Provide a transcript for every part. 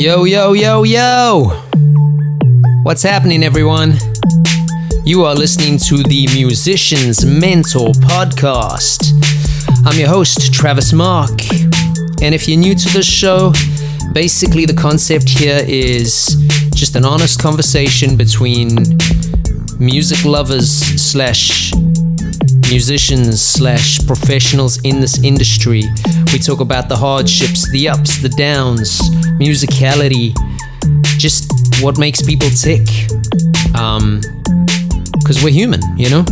Yo, yo, yo, yo! What's happening, everyone? You are listening to the Musician's Mentor podcast. I'm your host, Travis Mark. And if you're new to this show, basically the concept here is just an honest conversation between music lovers slash musicians slash professionals in this industry. We talk about the hardships, the ups, the downs, musicality, just what makes people tick. Because we're human, you know?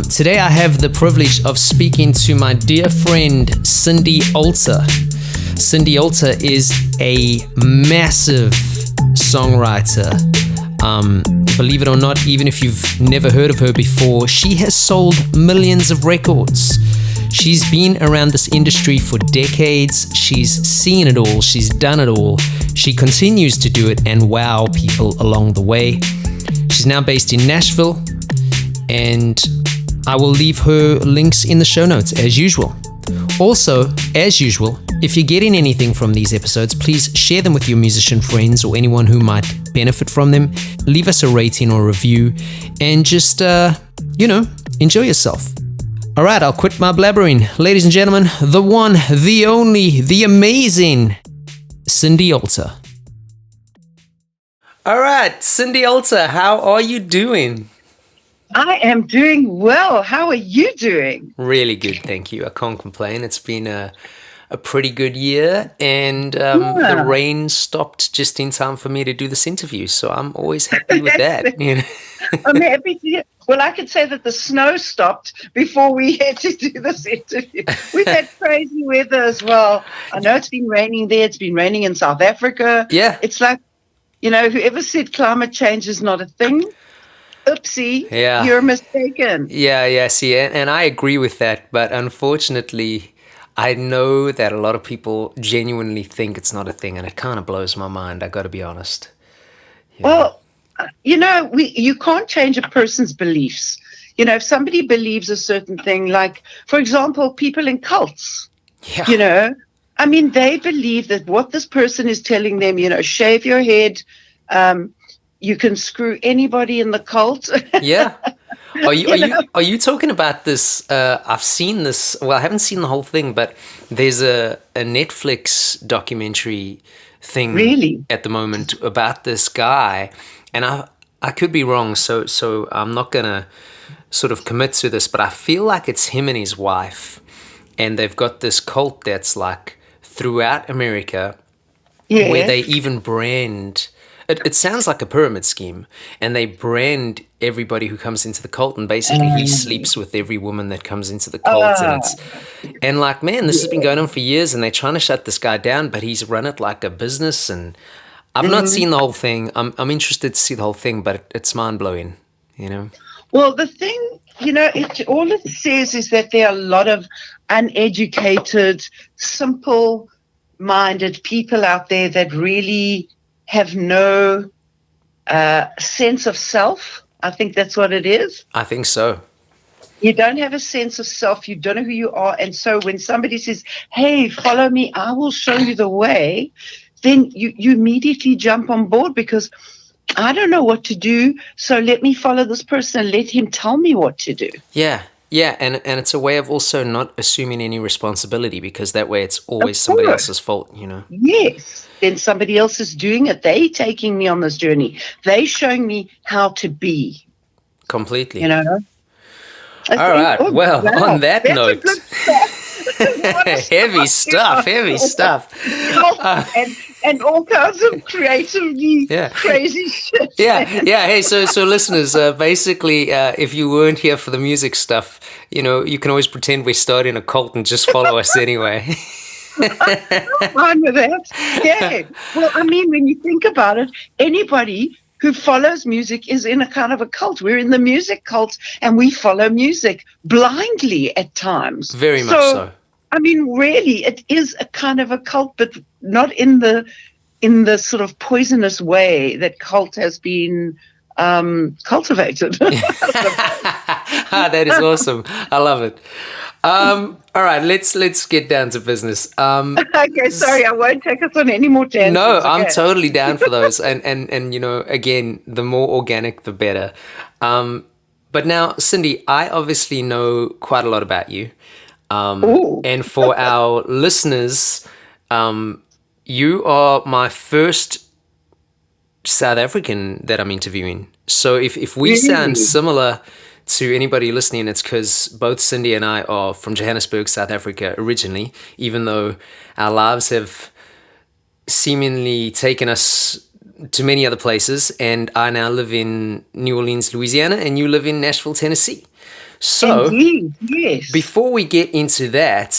Today I have the privilege of speaking to my dear friend, Cindy Alter. Cindy Alter is a massive songwriter. Believe it or not, even if you've never heard of her before, she has sold millions of records. She's been around this industry for decades. She's seen it all. She's done it all. She continues to do it and wow people along the way. She's now based in Nashville, and I will leave her links in the show notes as usual. Also, as usual, if you're getting anything from these episodes, please share them with your musician friends or anyone who might benefit from them. Leave us a rating or review and just, enjoy yourself. All right, I'll quit my blabbering. Ladies and gentlemen, the one, the only, the amazing Cindy Alter. All right, Cindy Alter, how are you doing? I am doing well. How are you doing? Really good, thank you. I can't complain. It's been a pretty good year, and the rain stopped just in time for me to do this interview, so I'm always happy with that. You know? I'm happy to hear. Well, I could say that the snow stopped before we had to do this interview. We've had crazy weather as well. I know it's been raining there. It's been raining in South Africa. Yeah. It's like, whoever said climate change is not a thing, oopsie, you're mistaken. Yeah, see, and I agree with that, but unfortunately, I know that a lot of people genuinely think it's not a thing, and it kind of blows my mind, I got to be honest. Well, you can't change a person's beliefs. If somebody believes a certain thing, like, for example, people in cults, they believe that what this person is telling them, shave your head, you can screw anybody in the cult. Yeah. Are you talking about this? I've seen this. Well, I haven't seen the whole thing, but there's a Netflix documentary thing really at the moment about this guy, and I could be wrong. So I'm not gonna sort of commit to this, but I feel like it's him and his wife, and they've got this cult that's like throughout America, where they even brand. It sounds like a pyramid scheme, and they brand everybody who comes into the cult, and basically he sleeps with every woman that comes into the cult, and man, this has been going on for years, and they're trying to shut this guy down, but he's run it like a business, and I've not seen the whole thing. I'm interested to see the whole thing, but it's mind blowing, Well, the thing, all it says is that there are a lot of uneducated, simple-minded people out there that really have no sense of self. I think that's what it is. I think so. You don't have a sense of self. You don't know who you are. And so when somebody says, hey, follow me, I will show you the way, then you immediately jump on board because I don't know what to do. So let me follow this person and let him tell me what to do. Yeah, and it's a way of also not assuming any responsibility, because that way it's always somebody else's fault, Yes. Then somebody else is doing it. They taking me on this journey. They showing me how to be. Completely. All right. Well, on that note, heavy stuff. And all kinds of creatively crazy shit. Yeah. Hey, so listeners, basically, if you weren't here for the music stuff, you can always pretend we're starting a cult and just follow us anyway. I'm fine with that. Yeah. Well, when you think about it, anybody who follows music is in a kind of a cult. We're in the music cult, and we follow music blindly at times. Very much so. Really, it is a kind of a cult, but not in the sort of poisonous way that cult has been cultivated. That is awesome. I love it. All right, let's get down to business. Okay, sorry, I won't take us on any more No, tangents. I'm Okay. totally down for those, and again, the more organic, the better. But now, Cindy, I obviously know quite a lot about you, Ooh. and for our listeners, you are my first South African that I'm interviewing. So if we sound Really? similar to anybody listening, it's because both Cindy and I are from Johannesburg, South Africa originally, even though our lives have seemingly taken us to many other places. And I now live in New Orleans, Louisiana, and you live in Nashville, Tennessee. So Indeed, yes. before we get into that,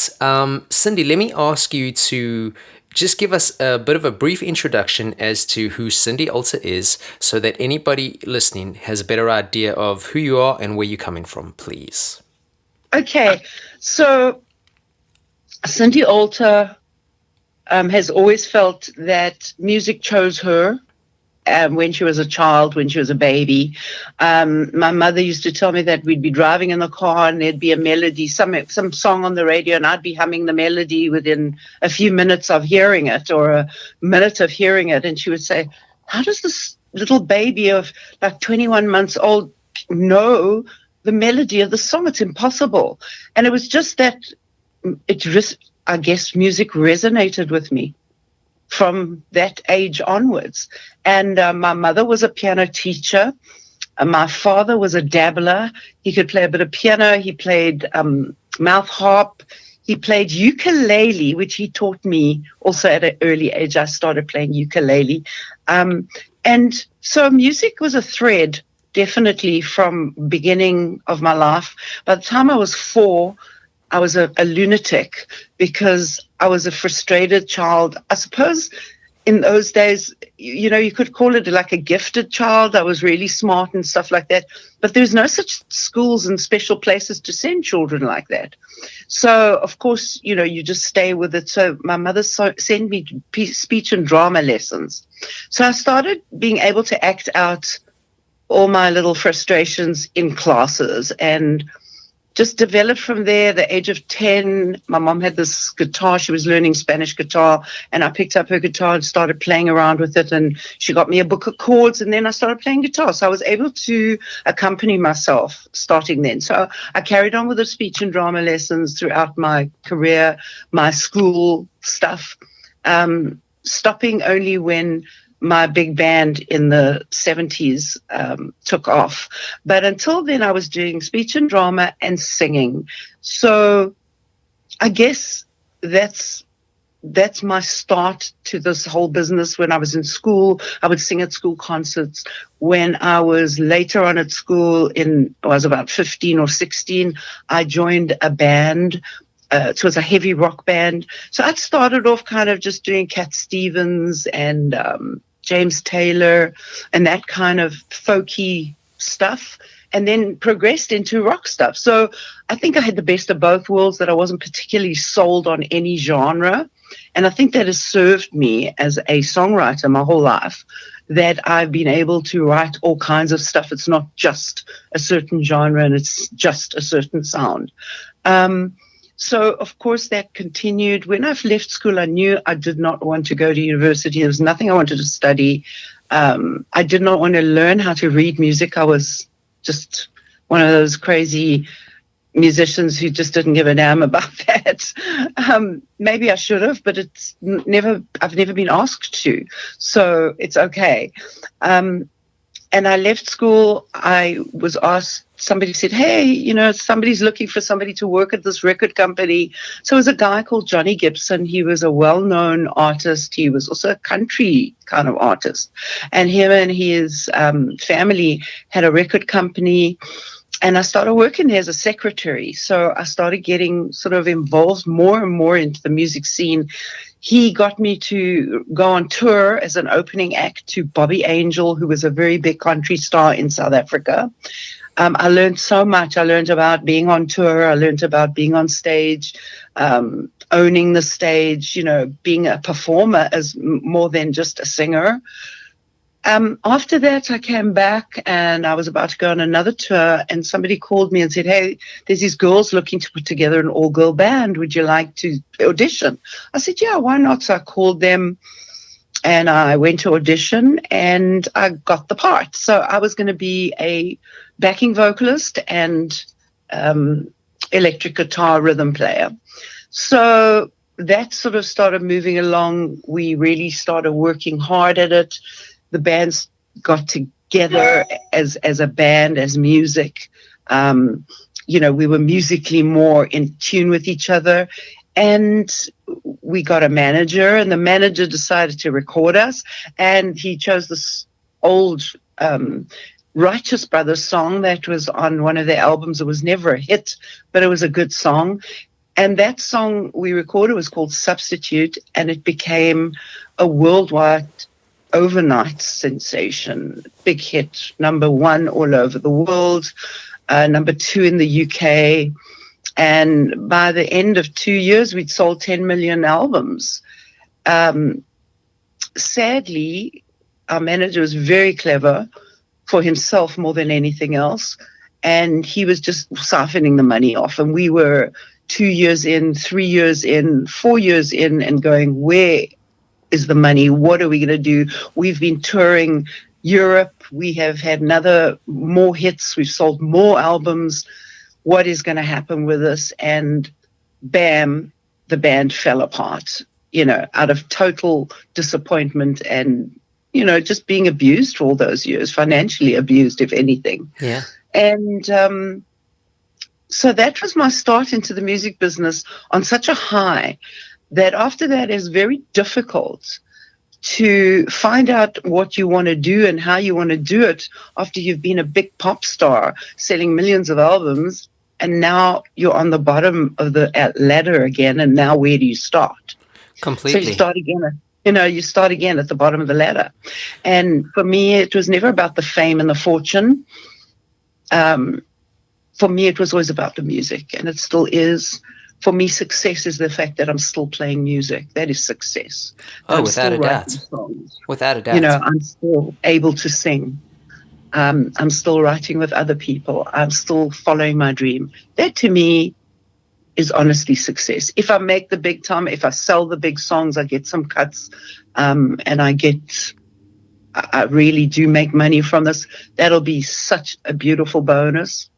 Cindy, let me ask you to just give us a bit of a brief introduction as to who Cindy Alter is so that anybody listening has a better idea of who you are and where you're coming from, please. Okay, so Cindy Alter has always felt that music chose her. When she was a child, when she was a baby. My mother used to tell me that we'd be driving in the car and there'd be a melody, some song on the radio, and I'd be humming the melody within a few minutes of hearing it or a minute of hearing it. And she would say, how does this little baby of like 21 months old know the melody of the song? It's impossible. And it was just that I guess music resonated with me from that age onwards. And my mother was a piano teacher. My father was a dabbler. He could play a bit of piano. He played mouth harp. He played ukulele, which he taught me also at an early age. I started playing ukulele. And so music was a thread, definitely, from beginning of my life. By the time I was 4, I was a lunatic because I was a frustrated child. I suppose in those days, you could call it like a gifted child. I was really smart and stuff like that. But there's no such schools and special places to send children like that. So, of course, you just stay with it. So my mother sent me speech and drama lessons. So I started being able to act out all my little frustrations in classes and just developed from there. The age of 10, my mom had this guitar. She was learning Spanish guitar, and I picked up her guitar and started playing around with it. And she got me a book of chords, and then I started playing guitar. So I was able to accompany myself starting then. So I carried on with the speech and drama lessons throughout my career, my school stuff, stopping only when my big band in the 70s took off. But until then, I was doing speech and drama and singing. So I guess that's my start to this whole business. When I was in school, I would sing at school concerts. When I was later on at school, I was about 15 or 16, I joined a band. It was a heavy rock band. So I'd started off kind of just doing Cat Stevens and James Taylor and that kind of folky stuff, and then progressed into rock stuff. So I think I had the best of both worlds, that I wasn't particularly sold on any genre. And I think that has served me as a songwriter my whole life, that I've been able to write all kinds of stuff. It's not just a certain genre and it's just a certain sound. So, of course, that continued. When I left school, I knew I did not want to go to university. There was nothing I wanted to study. I did not want to learn how to read music. I was just one of those crazy musicians who just didn't give a damn about that. Maybe I should have, but I've never been asked to. So it's okay. And I left school. I was asked, somebody said, hey, somebody's looking for somebody to work at this record company. So it was a guy called Johnny Gibson. He was a well-known artist. He was also a country kind of artist. And him and his family had a record company. And I started working there as a secretary. So I started getting sort of involved more and more into the music scene. He got me to go on tour as an opening act to Bobby Angel, who was a very big country star in South Africa. I learned so much. I learned about being on tour. I learned about being on stage, owning the stage, being a performer as more than just a singer. After that, I came back and I was about to go on another tour, and somebody called me and said, hey, there's these girls looking to put together an all-girl band. Would you like to audition? I said, yeah, why not? So I called them and I went to audition and I got the part. So I was going to be a backing vocalist and electric guitar rhythm player. So that sort of started moving along. We really started working hard at it. The bands got together as a band, as music. We were musically more in tune with each other. And we got a manager, and the manager decided to record us. And he chose this old Righteous Brothers song that was on one of their albums. It was never a hit, but it was a good song. And that song we recorded was called Substitute, and it became a worldwide overnight sensation, big hit, number one all over the world, number two in the UK. And by the end of 2 years, we'd sold 10 million albums. Sadly, our manager was very clever for himself more than anything else. And he was just siphoning the money off. And we were 2 years in, 3 years in, 4 years in, and going, where is the money? What are we going to do? We've been touring Europe. We have had more hits. We've sold more albums. What is going to happen with us? And bam, the band fell apart, out of total disappointment and, just being abused for all those years, financially abused, if anything. Yeah. And so that was my start into the music business on such a high that after that is very difficult to find out what you want to do and how you want to do it after you've been a big pop star selling millions of albums, and now you're on the bottom of the ladder again, and now where do you start? Completely. So you start again. You start again at the bottom of the ladder. And for me, it was never about the fame and the fortune. For me, it was always about the music, and it still is. For me, success is the fact that I'm still playing music. That is success. Oh, without a doubt. Songs. Without a doubt. I'm still able to sing. I'm still writing with other people. I'm still following my dream. That, to me, is honestly success. If I make the big time, if I sell the big songs, I get some cuts, and I really do make money from this. That'll be such a beautiful bonus.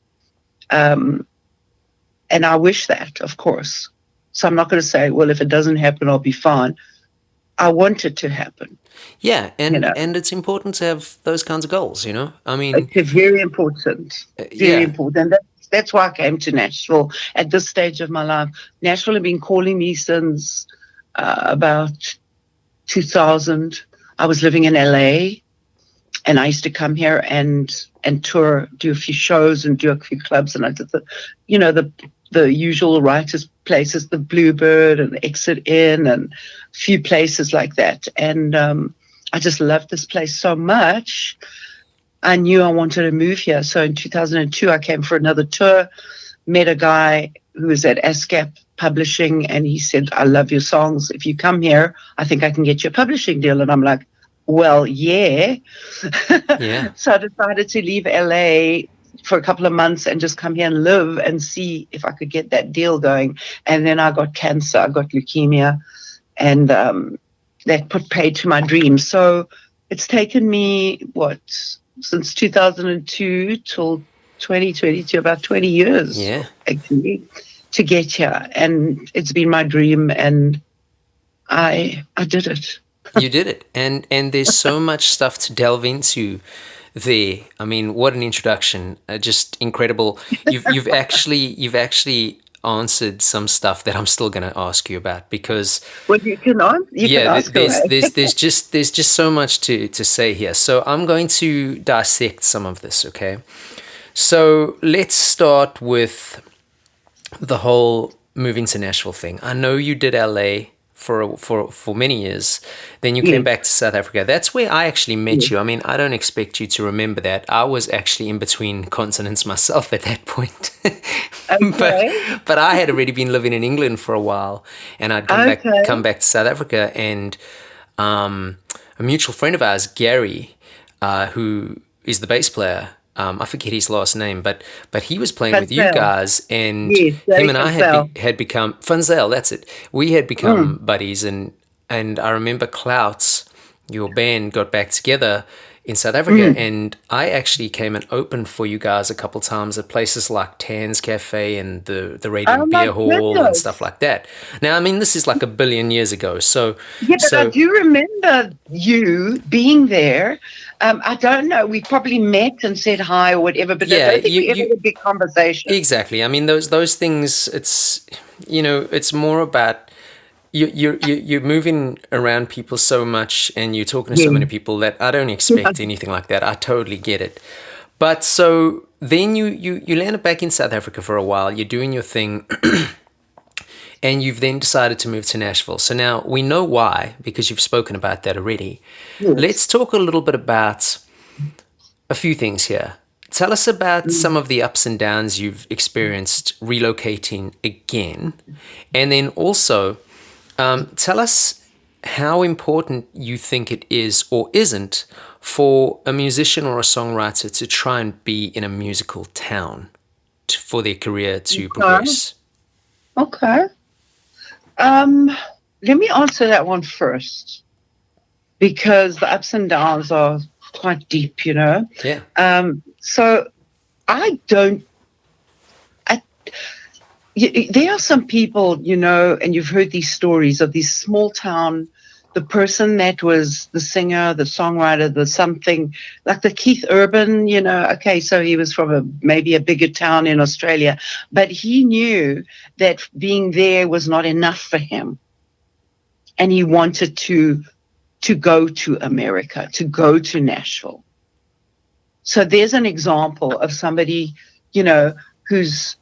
And I wish that, of course. So I'm not going to say, well, if it doesn't happen, I'll be fine. I want it to happen. Yeah, and it's important to have those kinds of goals, I mean... It's very important. Very important. And that's why I came to Nashville at this stage of my life. Nashville had been calling me since about 2000. I was living in LA, and I used to come here and tour, do a few shows and do a few clubs. And I did the usual writers' places, the Bluebird and the Exit Inn and a few places like that. And I just loved this place so much. I knew I wanted to move here. So in 2002, I came for another tour, met a guy who was at ASCAP Publishing, and he said, I love your songs. If you come here, I think I can get you a publishing deal. And I'm like, well, yeah. Yeah. So I decided to leave LA for a couple of months and just come here and live and see if I could get that deal going. And then I got cancer, I got leukemia, and that put paid to my dreams. So it's taken me, since 2002 till 2022, about 20 years, actually, to get here. And it's been my dream, and I did it. You did it. And there's so much stuff to delve into there. I mean, what an introduction. Just incredible. You've actually answered some stuff that I'm still going to ask you about, because you can ask there's just so much to say here. So I'm going to dissect some of this, okay? So let's start with the whole moving to Nashville thing. I know you did LA for many years. Then you came back to South Africa. That's where I actually met you. I mean, I don't expect you to remember that. I was actually in between continents myself at that point. Okay. but I had already been living in England for a while, and I'd come back to South Africa, and a mutual friend of ours, Gary, who is the bass player. I forget his last name, but he was playing with you Funzel. guys, and Yes, him Daddy and I Funzel. had become Funzel. That's it. We had become buddies, and I remember Clout, your band, got back together in South Africa, and I actually came and opened for you guys a couple times at places like Tan's Cafe and the Oh Radiant my Beer Hall and stuff goodness. like that. Now, I mean, this is like a billion years ago, Yeah, but I so do remember you being there. I don't know. We probably met and said hi or whatever, but I yeah, don't think we ever had a big conversation. exactly. I mean, those things. It's it's more about you're moving around people so much, and you're talking to so Yeah. many people that I don't expect anything like that. I totally get it. But so then you landed back in South Africa for a while. You're doing your thing, and you've then decided to move to Nashville. So now we know why, because you've spoken about that already. Yes. Let's talk a little bit about a few things here. Tell us about some of the ups and downs you've experienced relocating again. And then also, tell us how important you think it is or isn't for a musician or a songwriter to try and be in a musical town for their career to progress. Okay. Let me answer that one first, because the ups and downs are quite deep, Yeah. So I don't. There are some people, and you've heard these stories of these small town, the person that was the singer, the songwriter, the something, like the Keith Urban, okay, so he was from maybe a bigger town in Australia, but he knew that being there was not enough for him. And he wanted to go to America, to go to Nashville. So there's an example of somebody, whose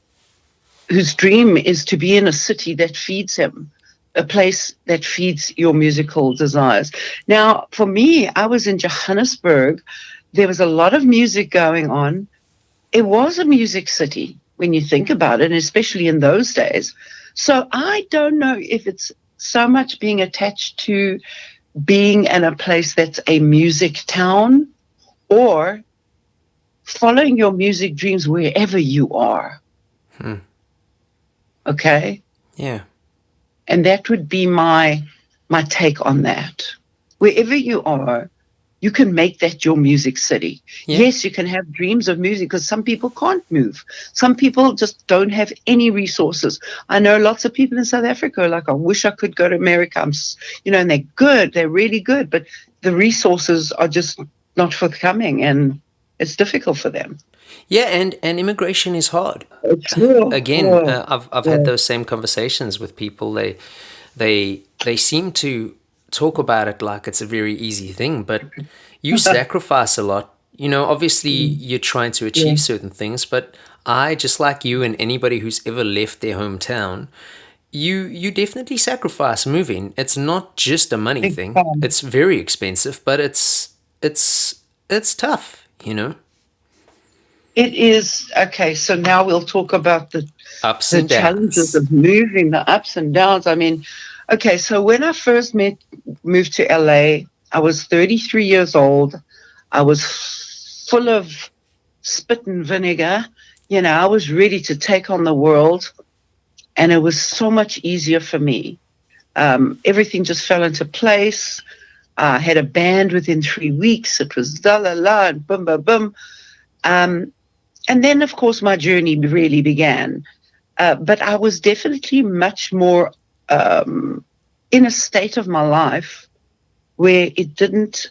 dream is to be in a city that feeds him, a place that feeds your musical desires. Now, for me, I was in Johannesburg. There was a lot of music going on. It was a music city when you think about it, and especially in those days. So I don't know if it's so much being attached to being in a place that's a music town, or following your music dreams wherever you are. Okay? Yeah. And that would be my take on that. Wherever you are, you can make that your music city. Yeah. Yes, you can have dreams of music, because some people can't move. Some people just don't have any resources. I know lots of people in South Africa are like, I wish I could go to America. And they're good. They're really good. But the resources are just not forthcoming, and it's difficult for them. Yeah, and immigration is hard. It's real. Again, I've had those same conversations with people. They seem to talk about it like it's a very easy thing, but you sacrifice a lot. Obviously you're trying to achieve certain things, but I, just like you and anybody who's ever left their hometown, you definitely sacrifice moving. It's not just a money thing. It's very expensive, but it's tough, It is. Okay, so now we'll talk about the ups and challenges downs of moving, the ups and downs. I mean, okay, so when I first moved to LA, I was 33 years old. I was full of spit and vinegar. I was ready to take on the world, and it was so much easier for me. Everything just fell into place. I had a band within 3 weeks. It was la la la and boom, boom, boom. And then, of course, my journey really began. But I was definitely much more in a state of my life where it didn't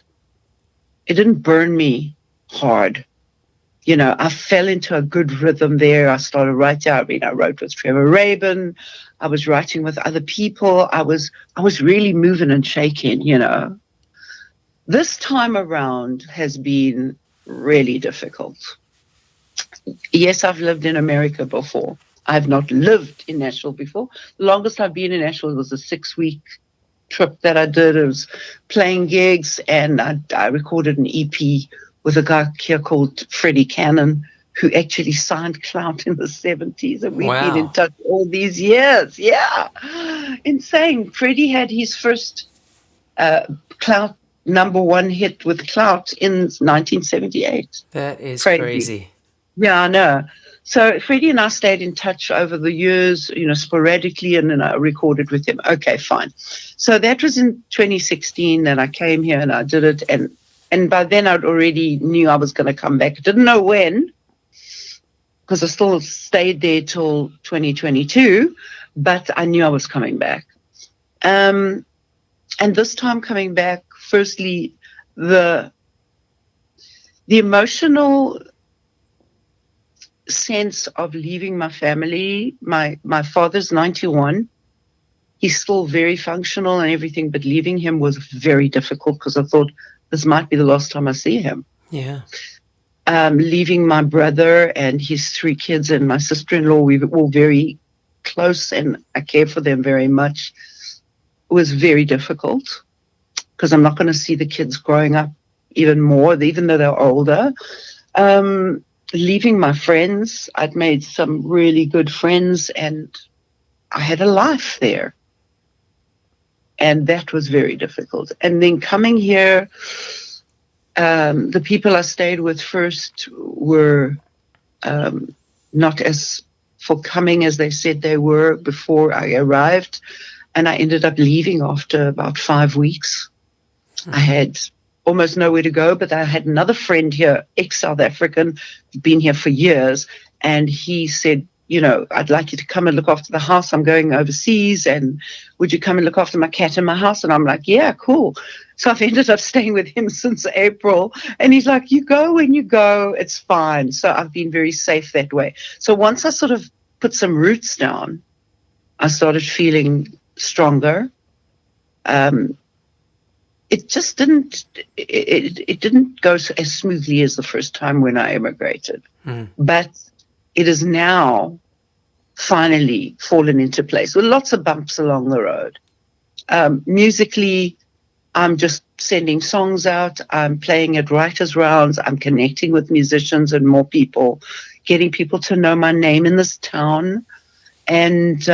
burn me hard. I fell into a good rhythm there. I started writing. I wrote with Trevor Rabin. I was writing with other people. I was really moving and shaking. This time around has been really difficult. Yes, I've lived in America before. I've not lived in Nashville before. The longest I've been in Nashville was a 6-week trip that I did. It was playing gigs, and I recorded an EP with a guy here called Freddie Cannon, who actually signed Clout in the 70s, and we've been in touch all these years. Yeah, insane. Freddie had his first Clout #1 hit with Clout in 1978. That is Crazy. crazy. Yeah, I know. So Freddie and I stayed in touch over the years, sporadically, and then I recorded with him. Okay, fine. So that was in 2016 that I came here and I did it. And by then I'd already knew I was going to come back. I didn't know when, because I still stayed there till 2022, but I knew I was coming back. And this time coming back, firstly, the emotional sense of leaving my family. My father's 91. He's still very functional and everything, but leaving him was very difficult because I thought this might be the last time I see him. Yeah. Leaving my brother and his 3 kids and my sister-in-law, we were all very close and I care for them very much. It was very difficult because I'm not going to see the kids growing up even more, even though they're older. Leaving my friends, I'd made some really good friends and I had a life there. And that was very difficult. And then coming here, the people I stayed with first were not as forthcoming as they said they were before I arrived. And I ended up leaving after about 5 weeks. I had almost nowhere to go, but I had another friend here, ex-South African, been here for years, and he said, I'd like you to come and look after the house. I'm going overseas, and would you come and look after my cat in my house? And I'm like, yeah, cool. So I've ended up staying with him since April, and he's like, you go when you go, it's fine. So I've been very safe that way. So once I sort of put some roots down, I started feeling stronger. It just didn't. It didn't go as smoothly as the first time when I immigrated, but it has now finally fallen into place with lots of bumps along the road. Musically, I'm just sending songs out. I'm playing at writers' rounds. I'm connecting with musicians and more people, getting people to know my name in this town, and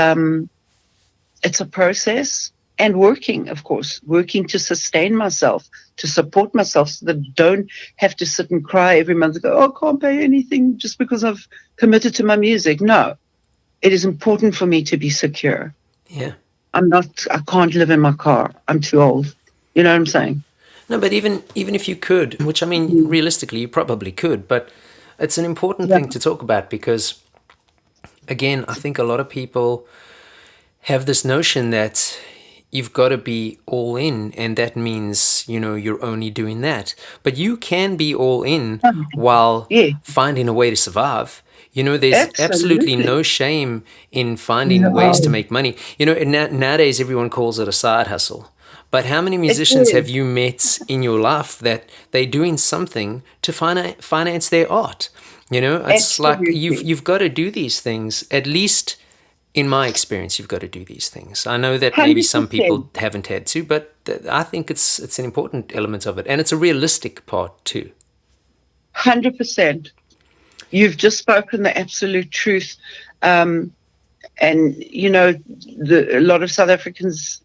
it's a process. And working, of course, working to sustain myself, to support myself so that I don't have to sit and cry every month and go, I can't pay anything just because I've committed to my music. No, it is important for me to be secure. Yeah. I can't live in my car. I'm too old. You know what I'm saying? No, but even if you could, which I mean, realistically, you probably could, but it's an important thing to talk about because, again, I think a lot of people have this notion that you've got to be all in, and that means, you're only doing that. But you can be all in while finding a way to survive. There's absolutely no shame in finding ways to make money. Nowadays everyone calls it a side hustle. But how many musicians have you met in your life that they're doing something to finance their art? It's like you've got to do these things, at least. In my experience, you've got to do these things. I know that maybe some people haven't had to, but I think it's an important element of it. And it's a realistic part too. 100%. You've just spoken the absolute truth. And, a lot of South Africans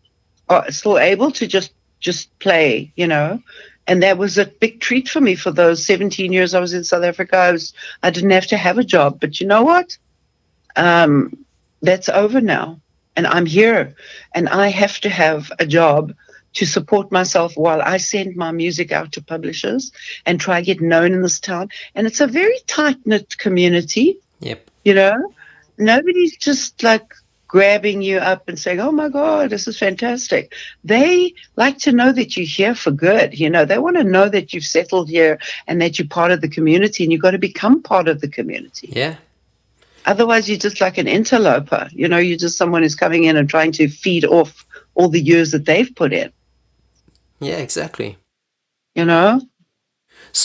are still able to just play, And that was a big treat for me for those 17 years I was in South Africa. I didn't have to have a job. But you know what? That's over now, and I'm here, and I have to have a job to support myself while I send my music out to publishers and try to get known in this town. And it's a very tight-knit community. Yep. Nobody's just like grabbing you up and saying, oh my God, this is fantastic. They like to know that you're here for good. They want to know that you've settled here and that you're part of the community, and you've got to become part of the community. Yeah. Otherwise, you're just like an interloper. You're just someone who's coming in and trying to feed off all the years that they've put in. Yeah, exactly. So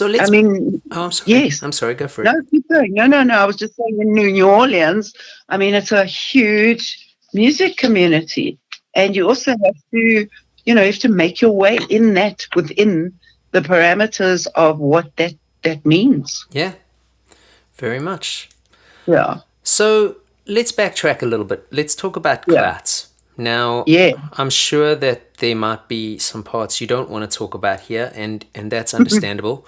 let's. Oh, I'm sorry. Yes. I'm sorry. Go for it. No, keep going. No. I was just saying in New Orleans, it's a huge music community. And you also have to, have to make your way in that, within the parameters of what that means. Yeah, very much. Yeah. So let's backtrack a little bit. Let's talk about Clout. Now, Yeah. I'm sure that there might be some parts you don't want to talk about here, and that's understandable.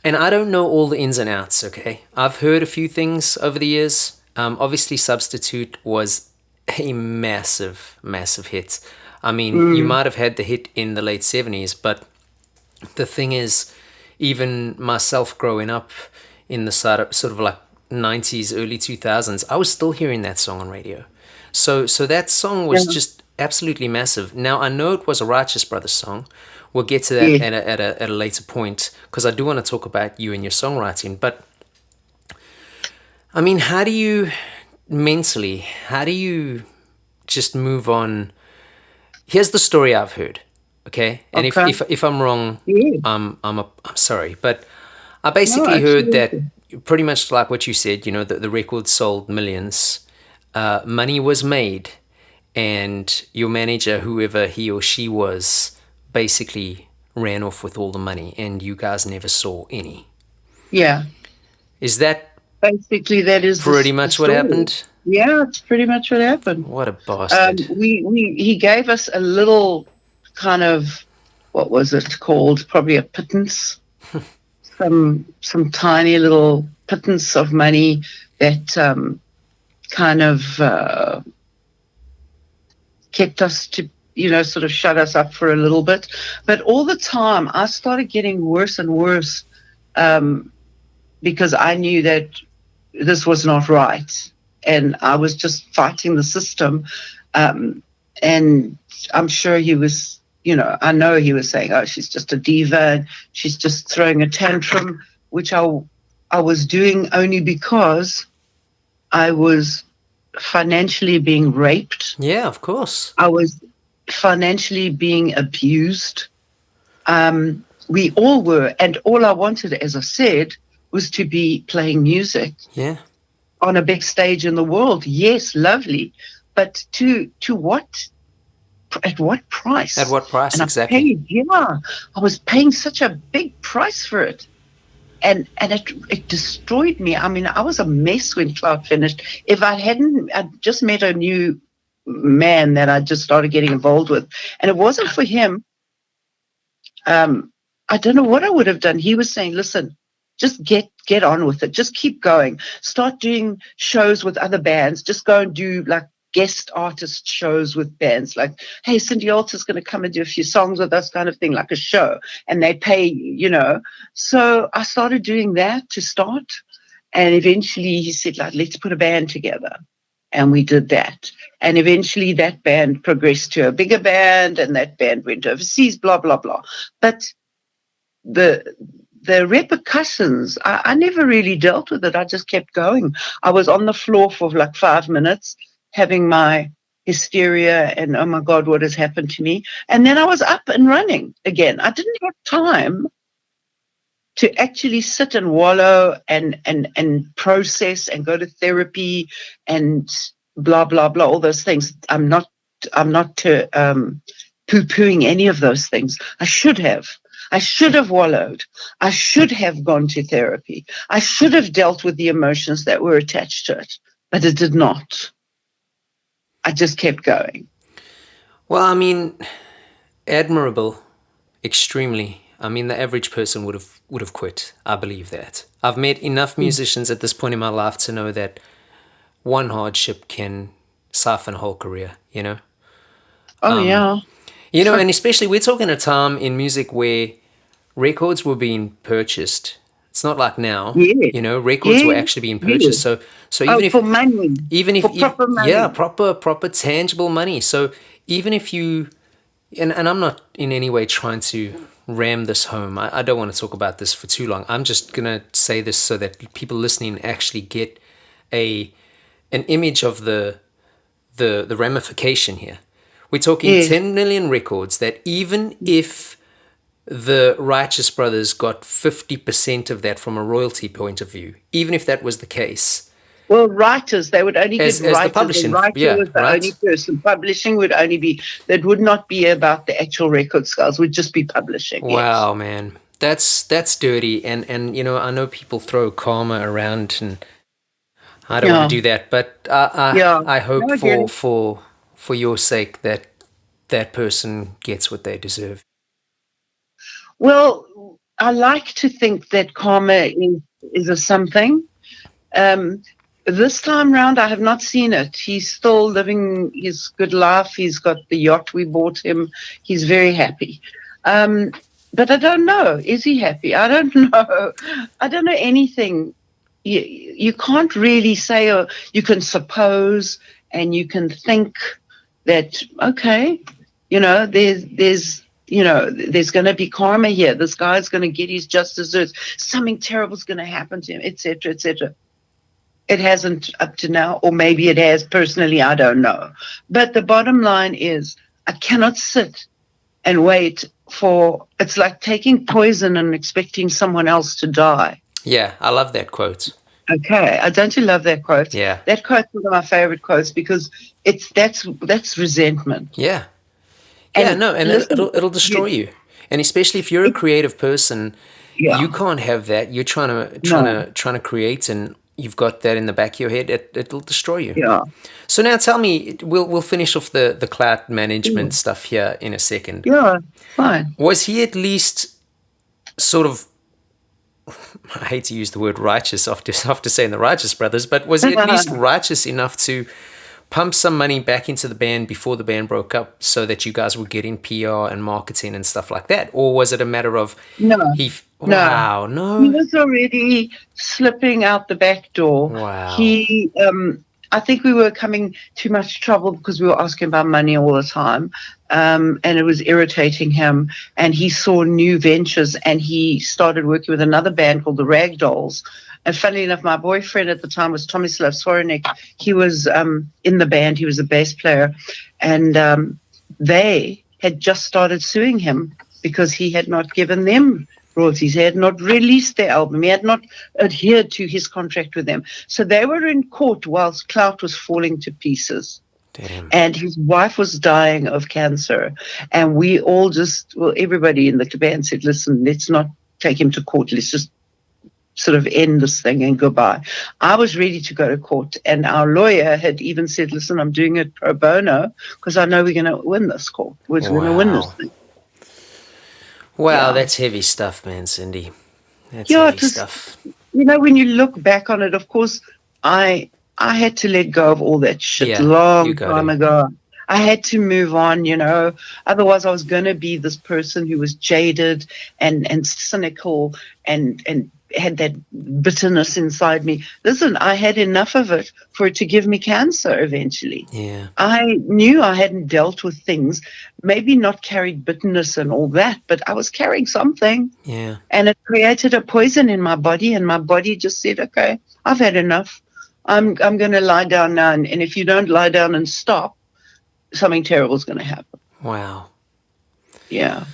And I don't know all the ins and outs, okay? I've heard a few things over the years. Obviously, Substitute was a massive, massive hit. I mean, you Mm. might have had the hit in the late 70s, but the thing is, even myself growing up in the sort of like 90s, early 2000s, I was still hearing that song on radio. So that song was Yeah. just absolutely massive. Now, I know it was a Righteous Brothers song. We'll get to that Yeah. at a later point because I do want to talk about you and your songwriting. But I mean, how do you mentally, how do you just move on? Here's the story I've heard, okay? And Okay. if I'm wrong, Yeah. I'm sorry, but I No, basically heard that absolutely. pretty much like what you said. You know, the record sold millions, money was made, and your manager, whoever he or she was, basically ran off with all the money, and you guys never saw any. Yeah. Is that Basically, that is pretty the much what story. happened? Yeah, it's pretty much what happened. What a bastard! He gave us a little kind of, what was it called? Probably a pittance, some tiny little pittance of money that kind of kept us to, sort of shut us up for a little bit. But all the time, I started getting worse and worse because I knew that this was not right. And I was just fighting the system. And I'm sure he was, I know he was saying, oh, she's just a diva and she's just throwing a tantrum, which I was doing only because I was financially being raped. Yeah, of course. I was financially being abused. We all were. And all I wanted, as I said, was to be playing music Yeah. on a big stage in the world. Yes, lovely. But to what, at what price? At what price And exactly? I was paying such a big price for it. And it destroyed me. I mean, I was a mess when Clout finished. If I'd just met a new man that I just started getting involved with, and it wasn't for him, I don't know what I would have done. He was saying, listen, just get on with it. Just keep going. Start doing shows with other bands. Just go and do like guest artist shows with bands. Like, hey, Cindy Alta's going to come and do a few songs with us, kind of thing, like a show. And they pay. So I started doing that to start. And eventually he said, like, let's put a band together. And we did that. And eventually that band progressed to a bigger band, and that band went overseas, blah, blah, blah. But the repercussions, I never really dealt with it. I just kept going. I was on the floor for like 5 minutes having my hysteria and, oh my God, what has happened to me? And then I was up and running again. I didn't have time to actually sit and wallow and process and go to therapy and blah, blah, blah, all those things. I'm not poo-pooing any of those things. I should have. I should have wallowed. I should have gone to therapy. I should have dealt with the emotions that were attached to it, but it did not. I just kept going. Well, I mean, admirable, extremely. I mean, the average person would have quit. I believe that. I've met enough musicians at this point in my life to know that one hardship can siphon a whole career. Oh, yeah. And especially we're talking a time in music where records were being purchased. It's not like now. Yeah. Records were Yeah. actually being Yeah. purchased. So Oh, even for money. even For proper money. yeah, proper tangible money. So even if you and I'm not in any way trying to ram this home. I don't want to talk about this for too long. I'm just gonna say this so that people listening actually get an image of the ramification here. We're talking 10 million records that even if the Righteous Brothers got 50% of that from a royalty point of view, even if that was the case. Well, writers, they would only as get writers. The publishing, the writer was the only person. Publishing would only be, that would not be about the actual record sales, would just be publishing. Wow, yes. Man. That's dirty. And I know people throw karma around, and I don't want to do that, but I hope for your sake that that person gets what they deserve? Well, I like to think that karma is a something. Um, this time round, I have not seen it. He's still living his good life. He's got the yacht we bought him. He's very happy. Um, but I don't know. Is he happy? I don't know. I don't know anything. You can't really say, or you can suppose and you can think that, okay, there's going to be karma here. This guy's going to get his just desserts. Something terrible is going to happen to him, etc., etc. It hasn't up to now, or maybe it has. Personally, I don't know. But the bottom line is, I cannot sit and wait for. It's like taking poison and expecting someone else to die. Yeah, I love that quote. Okay, don't you love that quote? Yeah, that quote's one of my favorite quotes because that's resentment. Yeah. Yeah, no, and it'll destroy you. And especially if you're a creative person, you can't have that. You're trying to create, and you've got that in the back of your head. It'll destroy you. Yeah. So now tell me, we'll finish off the Clout management stuff here in a second. Yeah, fine. Was he at least sort of, I hate to use the word righteous after saying the Righteous Brothers, but was he at least righteous enough to pump some money back into the band before the band broke up so that you guys were getting PR and marketing and stuff like that? Or was it a matter of no? He was already slipping out the back door. Wow. I think we were coming too much trouble because we were asking about money all the time. And it was irritating him. And he saw new ventures, and he started working with another band called the Ragdolls. And funnily enough, my boyfriend at the time was Tomislav Svorenik. He was in the band. He was a bass player. And they had just started suing him because he had not given them royalties. He had not released their album. He had not adhered to his contract with them. So they were in court whilst Clout was falling to pieces. Damn. And his wife was dying of cancer. And we all everybody in the band said, listen, let's not take him to court. Let's just sort of end this thing and goodbye. I was ready to go to court. And our lawyer had even said, listen, I'm doing it pro bono because I know we're going to win this court. We're going to win this thing. Wow, that's heavy stuff, man, Cindy. That's heavy stuff. When you look back on it, of course, I had to let go of all that shit long time ago. I had to move on, Otherwise, I was going to be this person who was jaded and cynical and had that bitterness inside me. Listen, I had enough of it for it to give me cancer eventually. Yeah. I knew I hadn't dealt with things, maybe not carried bitterness and all that, but I was carrying something. Yeah. And it created a poison in my body, and my body just said, okay, I've had enough. I'm going to lie down now, and if you don't lie down and stop, something terrible is going to happen. Wow. Yeah.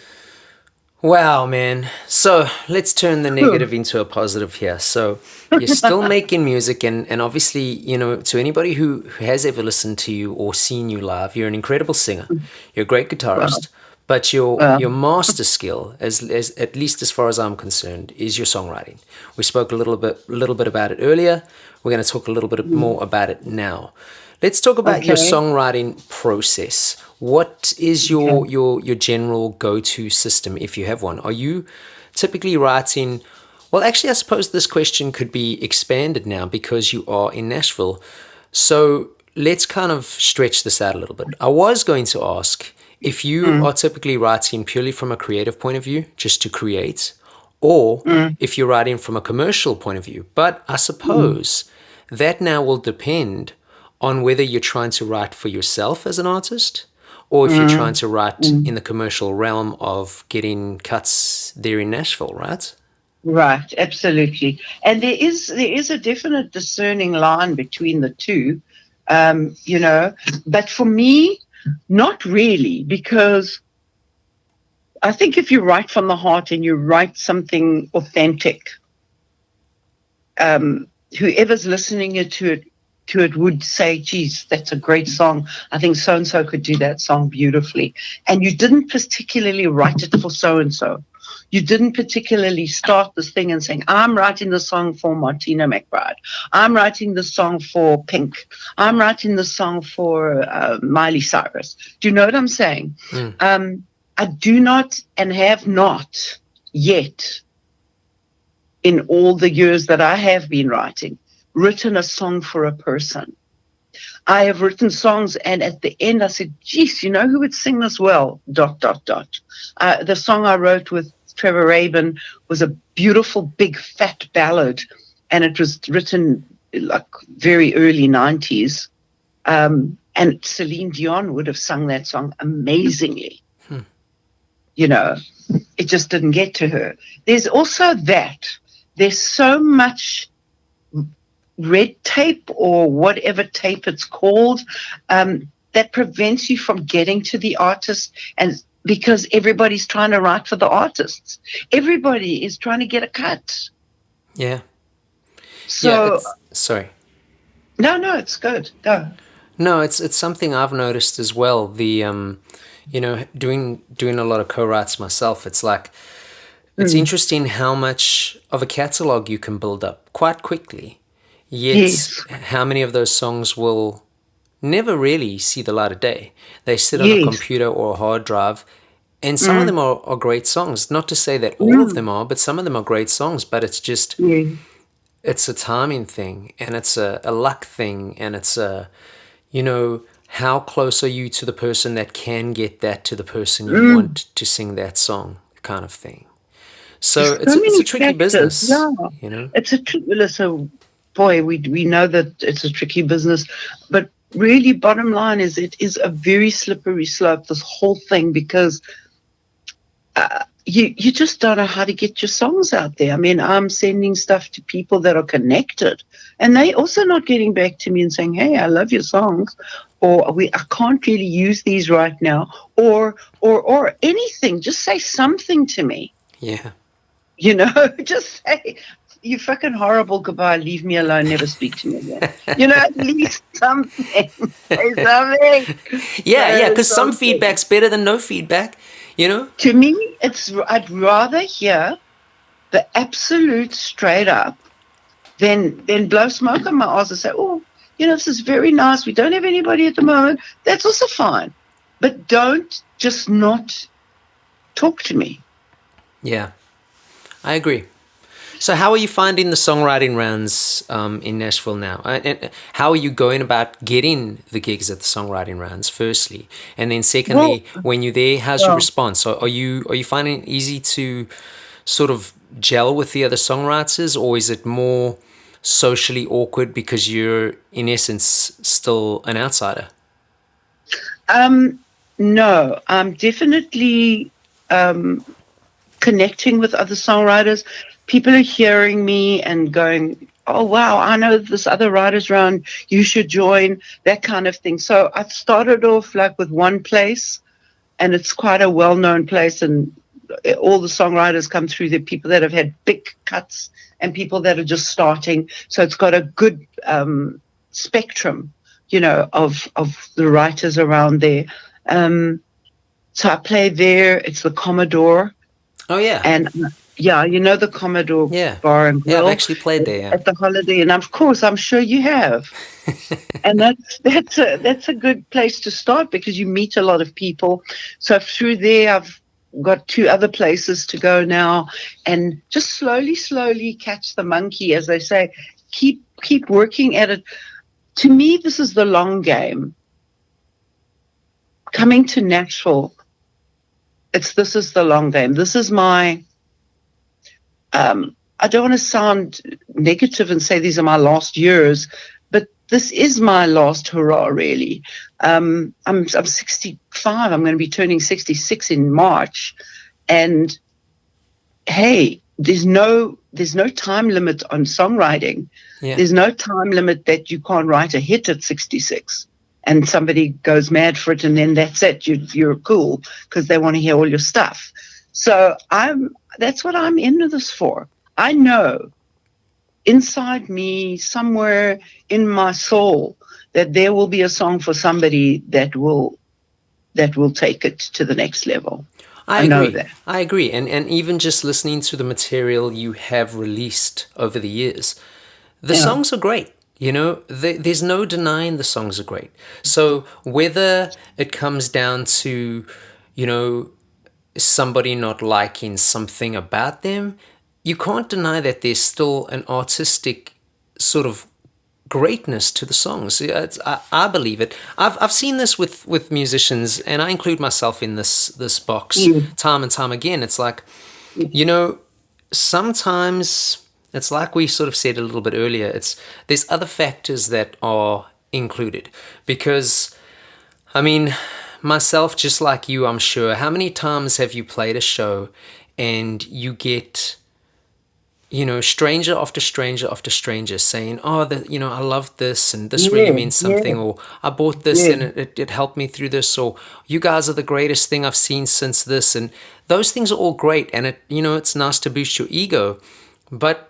Wow, man. So let's turn the negative into a positive here. So you're still making music, and obviously, to anybody who has ever listened to you or seen you live, you're an incredible singer. You're a great guitarist, but your master skill, as at least as far as I'm concerned, is your songwriting. We spoke a little bit about it earlier. We're going to talk a little bit more about it now. Let's talk about your songwriting process. What is your general go-to system, if you have one? Are you typically writing... Well, actually, I suppose this question could be expanded now because you are in Nashville. So let's kind of stretch this out a little bit. I was going to ask if you are typically writing purely from a creative point of view, just to create, or if you're writing from a commercial point of view. But I suppose that now will depend on whether you're trying to write for yourself as an artist, or if you're trying to write in the commercial realm of getting cuts there in Nashville, right? Right, absolutely. And there is a definite discerning line between the two, but for me, not really, because I think if you write from the heart and you write something authentic, whoever's listening to it would say, geez, that's a great song. I think so-and-so could do that song beautifully. And you didn't particularly write it for so-and-so, You didn't particularly start this thing and saying, I'm writing the song for Martina McBride. I'm writing the song for Pink. I'm writing the song for Miley Cyrus. Do you know what I'm saying? I do not and have not yet, in all the years that I have been writing, written a song for a person. I have written songs, and at the end I said, geez, you know who would sing this well, ... The song I wrote with Trevor Rabin was a beautiful, big, fat ballad, and it was written like very early 90s. And Celine Dion would have sung that song amazingly. You know, it just didn't get to her. There's also that. There's so much red tape or whatever tape it's called that prevents you from getting to the artist, and because everybody's trying to write for the artists. Everybody is trying to get a cut. Yeah. So, sorry. No, it's good. Go. No, it's something I've noticed as well. The you know, doing a lot of co-writes myself, it's like it's interesting how much of a catalog you can build up quite quickly. Yet how many of those songs will never really see the light of day. They sit on a computer or a hard drive, and some of them are great songs. Not to say that all of them are, but some of them are great songs, but it's just it's a timing thing, and it's a luck thing, and it's a, you know, how close are you to the person that can get that to the person you want to sing that song, kind of thing. So it's a tricky business. Yeah. You know, it's a tricky. So, boy, we know that it's a tricky business, but really, bottom line is it is a very slippery slope, this whole thing, because you just don't know how to get your songs out there. I mean, I'm sending stuff to people that are connected, and they also not getting back to me and saying, hey, I love your songs, or I can't really use these right now, or anything. Just say something to me. Yeah. You know, just say, you fucking horrible, goodbye, leave me alone, never speak to me again. You know, at least something. Say something. Yeah, because some feedback's better than no feedback, you know? To me, I'd rather hear the absolute straight up than blow smoke on my ass and say, oh, you know, this is very nice. We don't have anybody at the moment. That's also fine. But don't just not talk to me. Yeah, I agree. So how are you finding the songwriting rounds in Nashville now? And how are you going about getting the gigs at the songwriting rounds, firstly? And then secondly, when you're there, how's your response? Are you finding it easy to sort of gel with the other songwriters, or is it more socially awkward because you're, in essence, still an outsider? No, I'm definitely connecting with other songwriters. People are hearing me and going, oh, wow, I know this other writers round, you should join, that kind of thing. So I've started off like with one place, and it's quite a well-known place, and all the songwriters come through. There are people that have had big cuts and people that are just starting. So it's got a good spectrum, you know, of the writers around there. So I play there. It's the Commodore. Oh, yeah. And yeah, you know the Commodore Bar and Grill. Yeah, I've actually played there. At the Holiday, and of course, I'm sure you have. And that's a good place to start because you meet a lot of people. So through there, I've got 2 other places to go now, and just slowly catch the monkey, as they say. Keep working at it. To me, this is the long game. Coming to Nashville, this is the long game. This is my. I don't want to sound negative and say these are my last years, but this is my last hurrah, really. I'm 65. I'm going to be turning 66 in March, and hey, there's no time limit on songwriting. Yeah. There's no time limit that you can't write a hit at 66, and somebody goes mad for it, and then that's it. You're cool because they want to hear all your stuff. So that's what I'm into this for. I know inside me, somewhere in my soul, that there will be a song for somebody that will that will take it to the next level. I know agree. that. I agree. And even just listening to the material you have released over the years, the songs are great. You know, there's no denying the songs are great. So whether it comes down to, you know, somebody not liking something about them, you can't deny that there's still an artistic sort of greatness to the songs. I believe it. I've seen this with musicians, and I include myself in this box time and time again. It's like, you know, sometimes it's like we sort of said a little bit earlier. There's other factors that are included, because, I mean, myself, just like you, I'm sure. How many times have you played a show and you get, you know, stranger after stranger after stranger saying, oh, you know, I love this, and this really means something, or I bought this and it helped me through this, or you guys are the greatest thing I've seen since this. And those things are all great, and you know, it's nice to boost your ego, but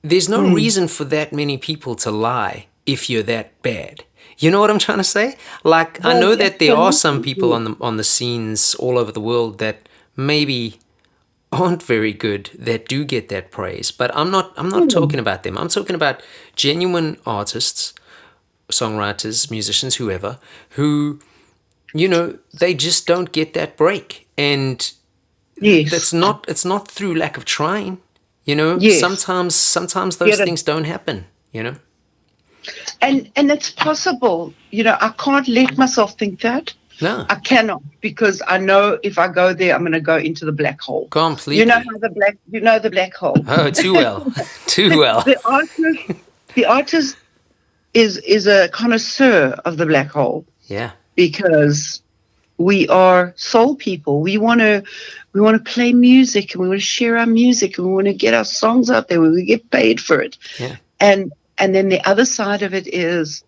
there's no reason for that many people to lie if you're that bad. You know what I'm trying to say? Like, I know that there are some people on the scenes all over the world that maybe aren't very good, that do get that praise, but I'm not talking about them. I'm talking about genuine artists, songwriters, musicians, whoever, who, you know, they just don't get that break, and it's not through lack of trying. You know, sometimes those things don't happen. You know, and it's possible. You know, I can't let myself think that. No, I cannot, because I know if I go there, I'm going to go into the black hole. Completely. You know how the black hole. Oh, too well, too well. The artist is a connoisseur of the black hole. Yeah. Because we are soul people. We want to play music, and we want to share our music, and we want to get our songs out there. We get paid for it. Yeah. And then the other side of it is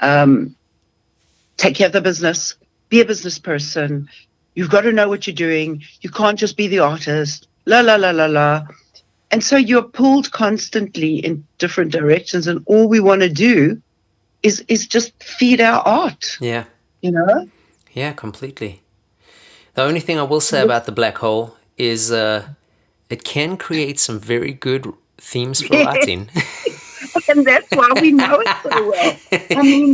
take care of the business. Be a business person. You've got to know what you're doing. You can't just be the artist. La, la, la, la, la. And so you're pulled constantly in different directions, and all we want to do is just feed our art. Yeah. You know? Yeah, completely. The only thing I will say about the black hole is it can create some very good themes for writing. And that's why we know it so well. I mean,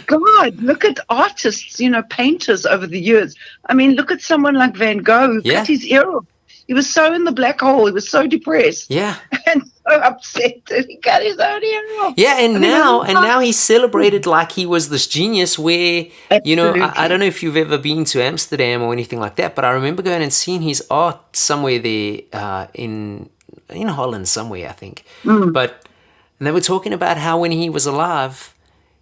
God, look at artists, you know, painters over the years. I mean, look at someone like Van Gogh who cut his ear off. He was so in the black hole. He was so depressed. Yeah. And so upset that he cut his own ear off. Yeah, and now he's celebrated like he was this genius where, you know, I don't know if you've ever been to Amsterdam or anything like that, but I remember going and seeing his art somewhere there in Holland somewhere, I think. And they were talking about how when he was alive,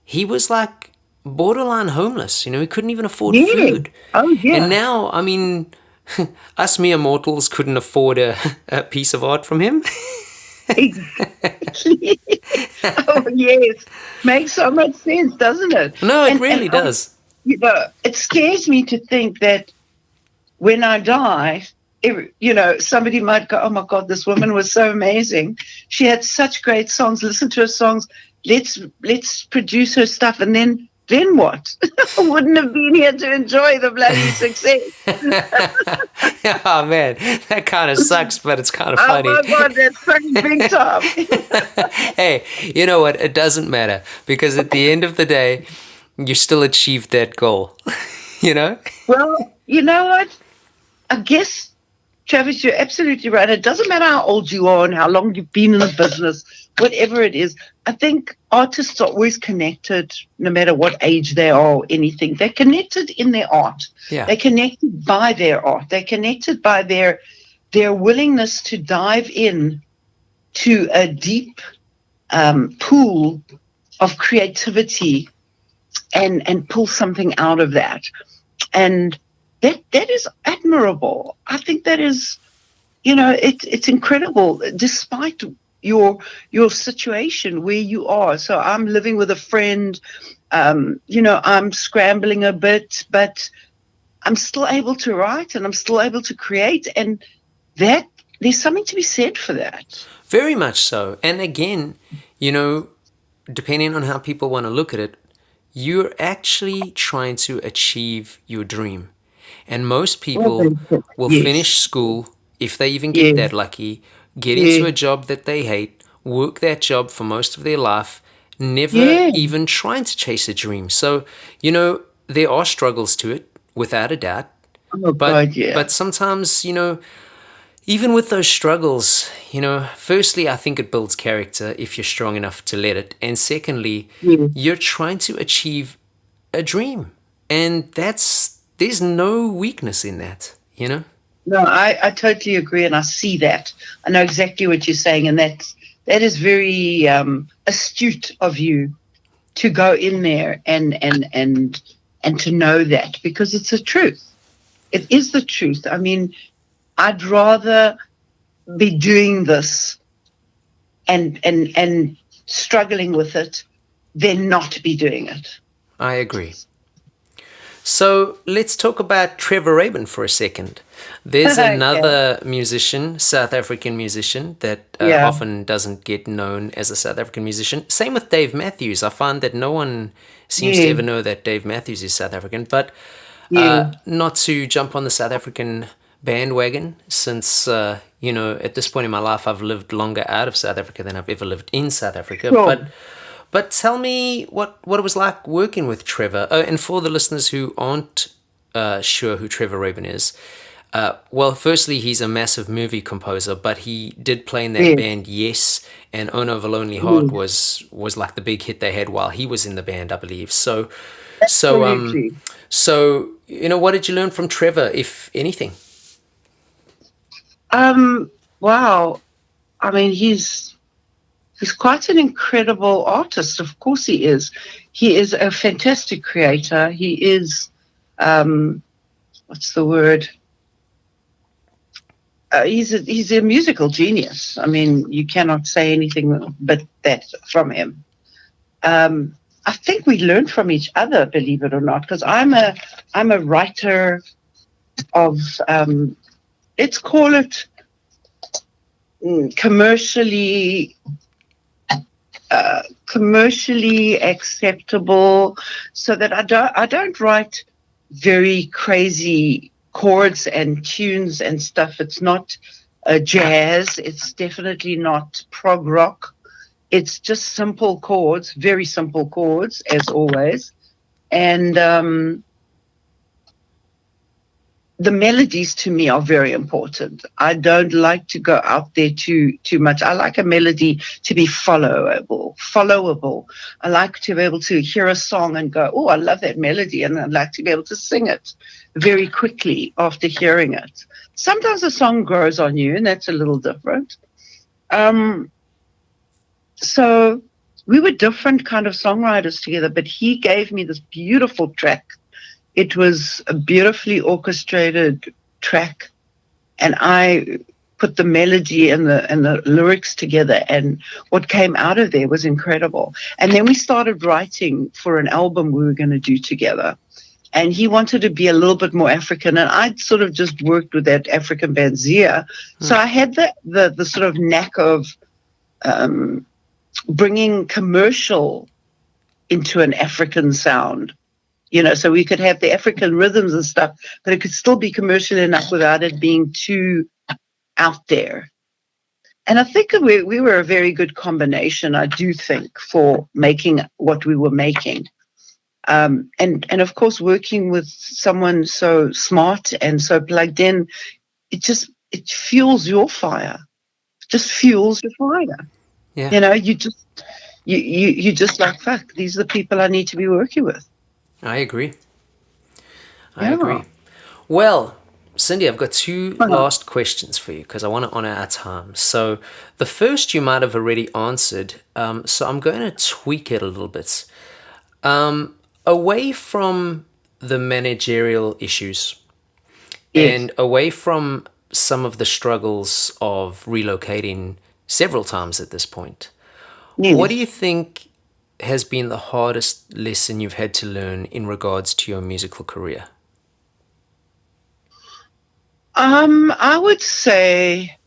he was like borderline homeless. You know, he couldn't even afford food. Oh, yeah. And now, I mean, us mere mortals couldn't afford a piece of art from him. Exactly. Oh, yes. Makes so much sense, doesn't it? No, it really does. You know, it scares me to think that when I die, you know, somebody might go, oh my God, this woman was so amazing. She had such great songs. Listen to her songs. Let's produce her stuff. And then what? I wouldn't have been here to enjoy the bloody success. Oh, man, that kind of sucks, but it's kind of funny. Oh, my God, that's pretty big time. Hey, you know what? It doesn't matter, because at the end of the day, you still achieved that goal, you know? Well, you know what? I guess, Travis, you're absolutely right. It doesn't matter how old you are and how long you've been in the business, whatever it is. I think artists are always connected, no matter what age they are or anything. They're connected in their art. Yeah. They're connected by their art. They're connected by their willingness to dive in to a deep pool of creativity and pull something out of that. And that is admirable. I think that is, you know, it's incredible, despite your situation where you are. So I'm living with a friend, you know, I'm scrambling a bit, but I'm still able to write and I'm still able to create, and that there's something to be said for that. Very much so. And again, you know, depending on how people want to look at it, you're actually trying to achieve your dream. And most Well, people will finish yes, school, if they even get yeah, that lucky, get into yeah, a job that they hate, work that job for most of their life, never yeah. even trying to chase a dream. So, there are struggles to it, without a doubt. Oh But God, yeah. but sometimes, even with those struggles, firstly, I think it builds character if you're strong enough to let it. And secondly, Yeah. you're trying to achieve a dream. And there's no weakness in that. No, I totally agree, and I see that. I know exactly what you're saying, and that is very astute of you to go in there and to know that, because it's the truth. It is the truth. I mean, I'd rather be doing this and struggling with it than not be doing it. I agree. So let's talk about Trevor Rabin for a second. There's Okay. another musician, South African musician, that Yeah. often doesn't get known as a South African musician. Same with Dave Matthews. I find that no one seems to Yeah. ever know that Dave Matthews is South African. But Yeah. not to jump on the South African bandwagon, since, at this point in my life, I've lived longer out of South Africa than I've ever lived in South Africa. Sure. But tell me what it was like working with Trevor. Oh, and for the listeners who aren't sure who Trevor Rabin is, well, firstly, he's a massive movie composer, but he did play in that Yeah. band, Yes, and Owner of a Lonely Heart Yeah. was like the big hit they had while he was in the band, I believe. So Absolutely. what did you learn from Trevor, if anything? Wow. I mean, he's quite an incredible artist. Of course he is. He is a fantastic creator. He is, what's the word? He's a musical genius. I mean, you cannot say anything but that from him. I think we learn from each other, believe it or not, because I'm a writer of let's call it commercially acceptable, so that I don't write very crazy chords and tunes and stuff. It's not jazz. It's definitely not prog rock. It's just simple chords, very simple chords, as always. And the melodies to me are very important. I don't like to go out there too much. I like a melody to be followable. I like to be able to hear a song and go, oh, I love that melody, and I'd like to be able to sing it very quickly after hearing it. Sometimes a song grows on you, and that's a little different. So we were different kind of songwriters together, but he gave me this beautiful track. It was a beautifully orchestrated track, and I put the melody and the lyrics together, and what came out of there was incredible. And then we started writing for an album we were going to do together. And he wanted to be a little bit more African, and I'd sort of just worked with that African band Zia. So I had the sort of knack of bringing commercial into an African sound. So we could have the African rhythms and stuff, but it could still be commercial enough without it being too out there. And I think we were a very good combination, I do think, for making what we were making. And of course, working with someone so smart and so plugged in, it fuels your fire. Just fuels your fire. Yeah, You just like, fuck, these are the people I need to be working with. I agree. I Yeah. agree. Well, Cindy, I've got two Uh-huh. last questions for you because I want to honor our time. So, the first you might have already answered, so I'm going to tweak it a little bit. Away from the managerial issues Yes. and away from some of the struggles of relocating several times at this point, what do Yes. you think has been the hardest lesson you've had to learn in regards to your musical career? I would say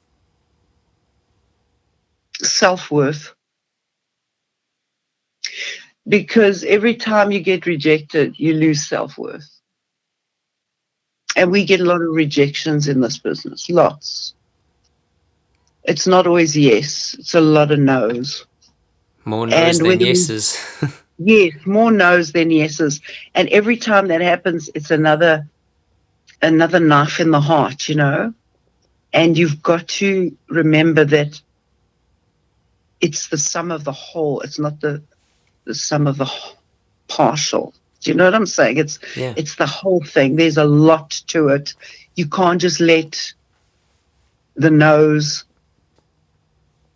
self-worth. because every time you get rejected, you lose self-worth. And we get a lot of rejections in this business, lots. It's not always yes, it's a lot of no's. More no's than yeses. Yes, more no's than yeses. And every time that happens, it's another knife in the heart, you know. And you've got to remember that it's the sum of the whole. It's not the sum of the partial. Do you know what I'm saying? It's the whole thing. There's a lot to it. You can't just let the no's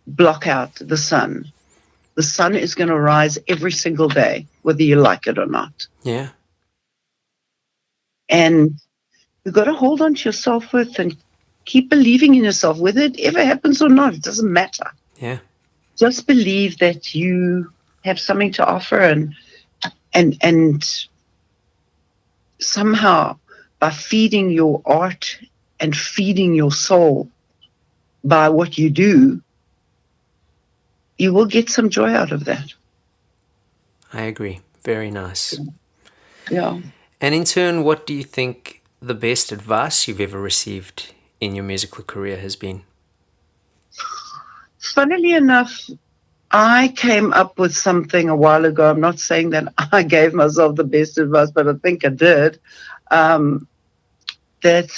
block out the sun. The sun is going to rise every single day, whether you like it or not. Yeah. And you've got to hold on to your self-worth and keep believing in yourself, whether it ever happens or not. It doesn't matter. Yeah. Just believe that you have something to offer, and somehow by feeding your art and feeding your soul by what you do, you will get some joy out of that. I agree. Very nice. Yeah. And in turn, what do you think the best advice you've ever received in your musical career has been? Funnily enough, I came up with something a while ago. I'm not saying that I gave myself the best advice, but I think I did. That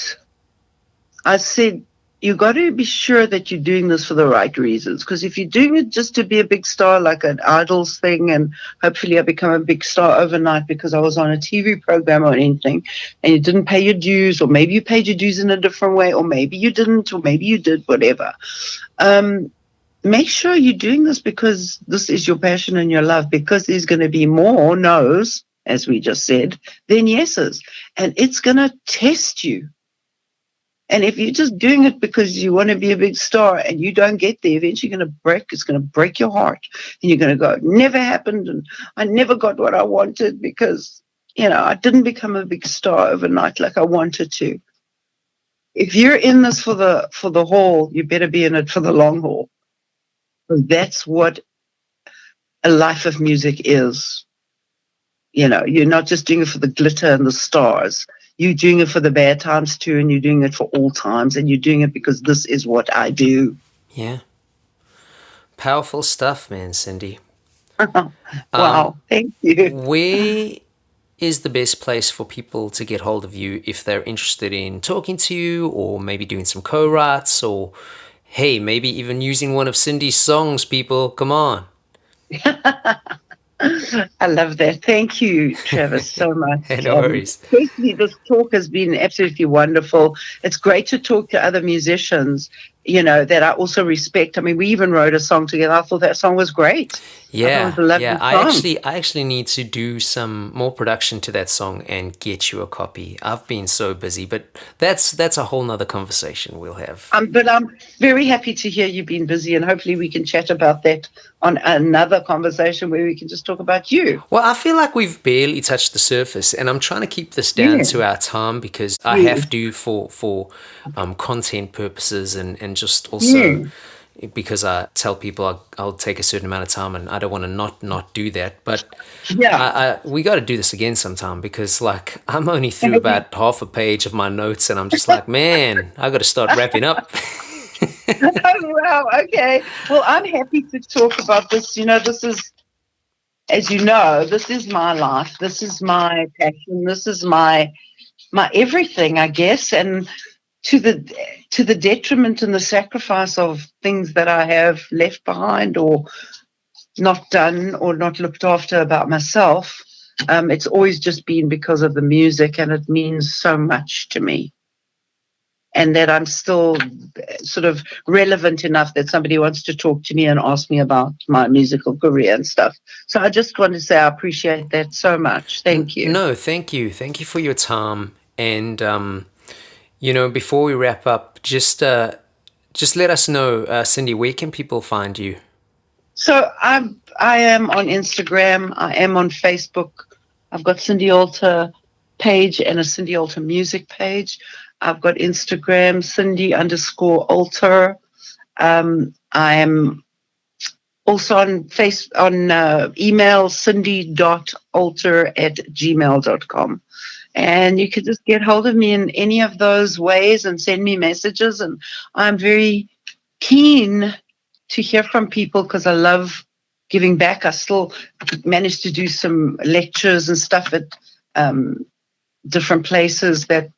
I said, you got to be sure that you're doing this for the right reasons. Because if you're doing it just to be a big star, like an Idols thing, and hopefully I become a big star overnight because I was on a TV program or anything, and you didn't pay your dues, or maybe you paid your dues in a different way, or maybe you didn't, or maybe you did, whatever. Make sure you're doing this because this is your passion and your love, because there's going to be more no's, as we just said, than yeses. And it's going to test you. And if you're just doing it because you want to be a big star and you don't get there, eventually it's going to break your heart. And you're going to go, it never happened, and I never got what I wanted because, you know, I didn't become a big star overnight like I wanted to. If you're in this for the haul, you better be in it for the long haul. That's what a life of music is. You know, you're not just doing it for the glitter and the stars. You're doing it for the bad times too, and you're doing it for all times, and you're doing it because this is what I do. Yeah. Powerful stuff, man, Cindy. Wow, thank you. Where is the best place for people to get hold of you if they're interested in talking to you, or maybe doing some co-writes, or hey, maybe even using one of Cindy's songs, people? Come on. I love that. Thank you, Trevor, so much. No worries. Especially this talk has been absolutely wonderful. It's great to talk to other musicians, you know, that I also respect. I mean, we even wrote a song together. I thought that song was great. Yeah, yeah. I actually need to do some more production to that song and get you a copy. I've been so busy, but that's a whole nother conversation we'll have. But I'm very happy to hear you've been busy, and hopefully we can chat about that on another conversation where we can just talk about you. Well, I feel like we've barely touched the surface, and I'm trying to keep this down to our time because I have to for content purposes and just also because I tell people I'll take a certain amount of time, and I don't want to not do that. But we got to do this again sometime, because like I'm only through about half a page of my notes, and I'm just like, man, I got to start wrapping up. Oh, wow. Okay. Well, I'm happy to talk about this. You know, this is, as you know, this is my life. This is my passion. This is my everything, I guess. And to the detriment and the sacrifice of things that I have left behind or not done or not looked after about myself, it's always just been because of the music, and it means so much to me. And that I'm still sort of relevant enough that somebody wants to talk to me and ask me about my musical career and stuff. So I just want to say I appreciate that so much. Thank you. No, thank you. Thank you for your time. And, you know, before we wrap up, just let us know, Cindy, where can people find you? So I am on Instagram. I am on Facebook. I've got Cindy Alter page and a Cindy Alter music page. I've got Instagram, Cindy_Alter. I am Also on email, cindy.alter@gmail.com. And you could just get hold of me in any of those ways and send me messages. And I'm very keen to hear from people because I love giving back. I still managed to do some lectures and stuff at different places that,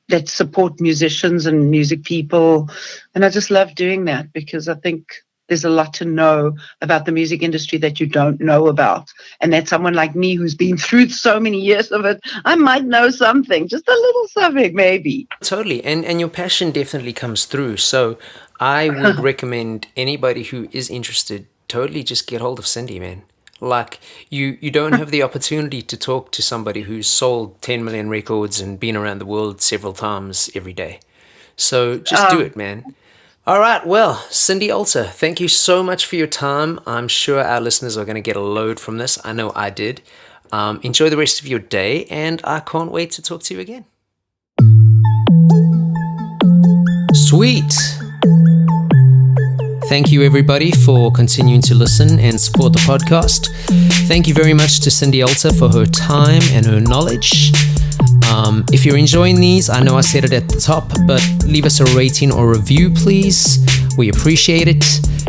that support musicians and music people. And I just love doing that because I think there's a lot to know about the music industry that you don't know about. And that someone like me who's been through so many years of it, I might know something, just a little something maybe. Totally. And your passion definitely comes through. So I would recommend anybody who is interested, totally just get hold of Cindy, man. Like you don't have the opportunity to talk to somebody who's sold 10 million records and been around the world several times every day. So just do it, man. All right, well, Cindy Alter, thank you so much for your time. I'm sure our listeners are going to get a load from this. I know I did. Enjoy the rest of your day, and I can't wait to talk to you again. Sweet. Thank you, everybody, for continuing to listen and support the podcast. Thank you very much to Cindy Alter for her time and her knowledge. If you're enjoying these, I know I said it at the top, but leave us a rating or review, please. We appreciate it.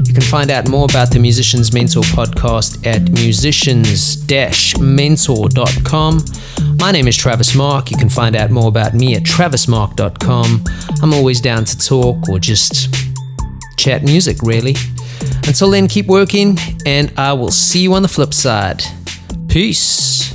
You can find out more about the Musicians Mentor podcast at musicians-mentor.com. My name is Travis Mark. You can find out more about me at travismark.com. I'm always down to talk or just chat music, really. Until then, keep working, and I will see you on the flip side. Peace.